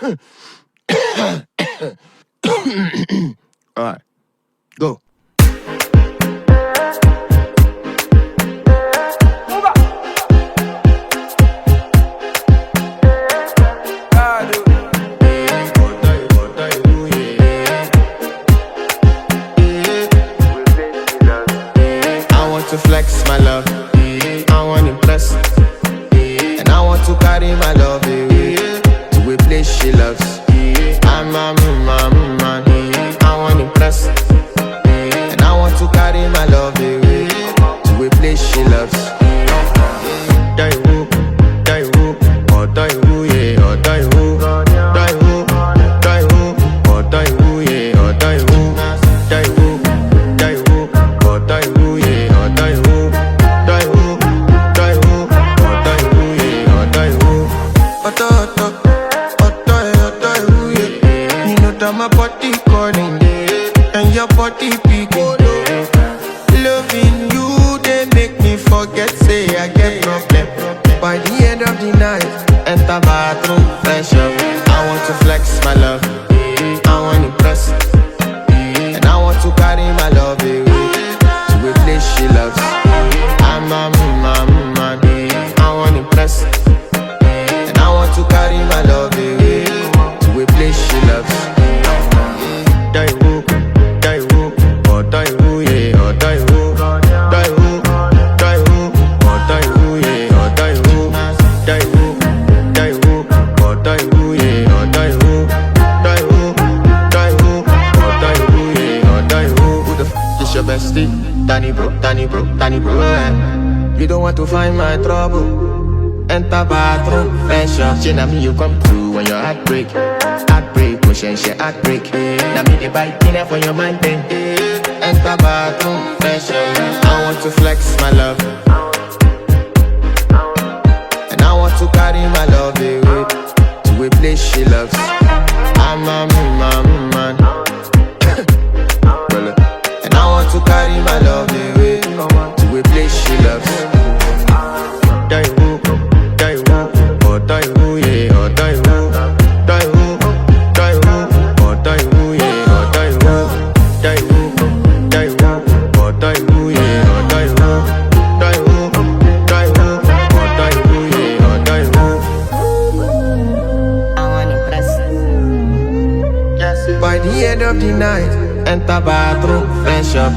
Alright, go. I want to flex my love, I want to impress, and I want to carry my love away to a place she loves. I'm a man, I want to impress, and I want to carry my love away to a place she loves. Die who, or die who, yeah, or die who, die who, die who, or die who, yeah, or die who, die who, die who, or die who, yeah, or die who, die who, die who, or die who, yeah, or die who. You know that my body calling and your body picking. Loving you, they make me forget, say I get problem. By the end of the night, enter bathroom, fresh up. I want to flex my love, I want to impress, and I want to carry my love away to a place she loves. I'm a man, I want to impress, and I want to carry my love away to a place she loves. Die who, or die who, yeah, or die who, die who, die who, or die who, yeah, or die who, die who, or die who, yeah, or die who, die who, or die who, yeah, or die who. Who the f is your bestie? Danny bro, You don't want to find my trouble. Enter bathroom, fresh up. She na me you come through when your heart break, motion she heartbreak. Now me the bite dinner for your man then. Enter bathroom, fresh up. I want to flex my love, and I want to carry my love away to a place she loves. I'm a man, and I want to carry my love away to a place she loves. Die who, or die who, yeah, or die who, die who, or die who, yeah, or die who, die who, or die who, yeah, or die who, die who, or die who, yeah, or die who. I want to impress. By the end of the night, enter bathroom, fresh up.